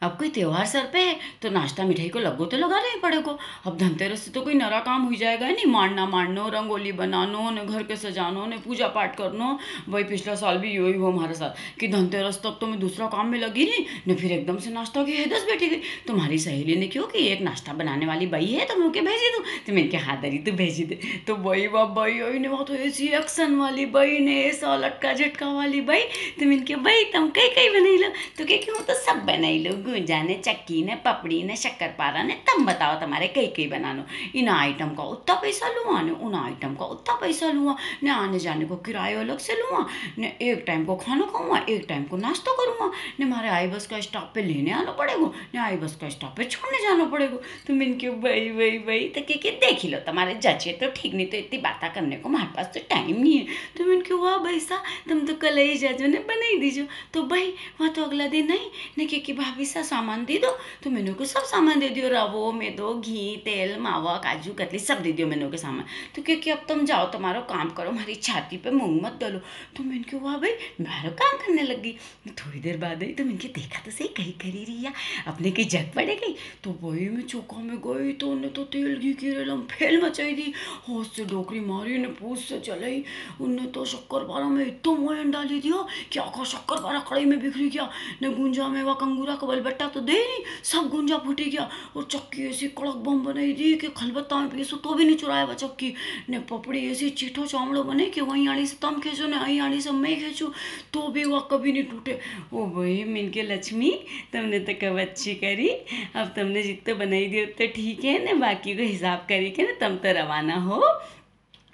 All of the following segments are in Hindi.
अब कोई त्योहार सर पे है तो नाश्ता मिठाई को लगो तो लगा नहीं पड़ेगो। अब धनतेरस से तो कोई नरा काम हो जाएगा नहीं, मारना मारनो, रंगोली बनानो ने, घर के सजानो ने, पूजा पाठ करनो। वही पिछला साल भी यही हुआ हमारे साथ कि धनतेरस तक तो मैं दूसरा काम में लगी नहीं ने, फिर एकदम से नाश्ता की हैदस बैठी गई। तुम्हारी सहेली ने क्यों कि एक नाश्ता बनाने वाली बई है तो मुझे भेजी दूँ, तो मैंने क्या हाथ धरी तू भेजी दे। तो बई बाप बई आई ने, वहाँ तो ऐसी एक्शन वाली बई ने, ऐसा लटका झटका वाली बई। तो मैंने क्या बई तुम कई कई बनाई लो, तो क्या क्यों तो सब बनाई लो, गुंजा ने, चक्की ने, पपड़ी ने, शक्कर पारा ने, तुम बताओ तुम्हारे कई कई बनानो। इन आइटम का उतना पैसा लूँगा ने, उन आइटम का उतना पैसा लूँगा ने, आने जाने को किराया अलग से लूँगा ने, एक टाइम को खाना खाऊंगा, एक टाइम को नाश्ता करूँगा ने, हमारे आई बस का स्टॉप पे लेने आना पड़ेगा ने, आई बस का स्टॉप पे छोड़ने जाना पड़ेगा। तो मैंने क्यों भाई भाई भाई तो क्या देख लो तुम्हारे जचे तो ठीक, नहीं तो इतनी बातें करने को हमारे पास तो टाइम नहीं है। तो मैंने क्यों वाह भाई सा तुम तो कल ही जाजो ने बनाई दीजो। तो भाई वहाँ तो अगला दिन नहीं ने कि भाभी सा सामान दे दो, तो मैंने को सब सामान दे दियो, रवो मैदो घी तेल मावा काजू कतली सब दे दियो मैंने के सामान। तो क्योंकि अब तुम जाओ तुम्हारा काम करो, हमारी छाती पे मूंग मत डालो। तो मैंने क्यों वाह भाई मैं काम करने लग गई। थोड़ी देर बाद आई तो मैंने देखा तो सही कहीं करी रही है, अपने की जग पड़े गई। तो वही मैं चौका में गई तो उन्हें तो तेल घी की रेलम फेल मचाई दी, हाथ से डोकरी मारी ने, पूछ से चलाई। उनने तो शक्कर पारा में इतना मोयन डाली दिया कि आखा शक्कर पारा कड़ाई में बिखरी गया ने, गुंजा में वह कंगूरा का बलबट्टा तो दे नहीं, सब गुंजा फूटी गया। और चक्की ऐसी कड़क बम बनाई दी कि खलबत्ता में पीसो तो भी नहीं चुराया वह चक्की ने, पपड़ी ऐसी चीठो चावड़ो बने कि वहीं आड़ी से तम खींचो ने, आई आड़ी से मैं खींचूँ तो भी वह कभी नहीं टूटे। ओ भाई मिन के लक्ष्मी तुमने तो कब अच्छी करी, अब तुमने जितने बनाई दी उतने ठीक है ना, बाकी को हिसाब करी के ना तुम तो रवाना हो।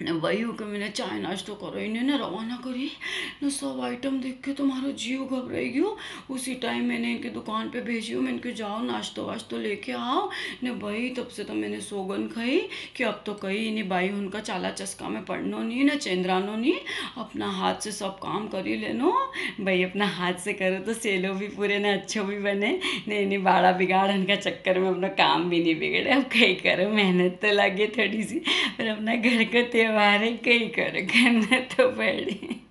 वही हो कि मैंने चाय नाश्तो करो इन्हें ना रवाना करी ना, सब आइटम देख के तुम्हारा जीव घबराई गयो। उसी टाइम मैंने इनके दुकान पे भेजी हूँ, मैंने कहा जाओ नाश्तो वाश्तो लेके आओ ने। भाई तब से तो मैंने सोगन खाई कि अब तो कहीं नहीं भाई उनका चाला चस्का में पड़नो नहीं ना, चंद्रानो नहीं, अपना हाथ से सब काम कर ही लेनो भाई, अपना हाथ से करो तो सेलो भी पूरे ना अच्छो भी बने नहीं, नहीं बाड़ा बिगाड़न का चक्कर में अपना काम भी नहीं बिगड़े। अब कहीं करो मेहनत तो लगे थोड़ी सी, पर अपना घर का त्योहार है कहीं करो, करना तो पड़े।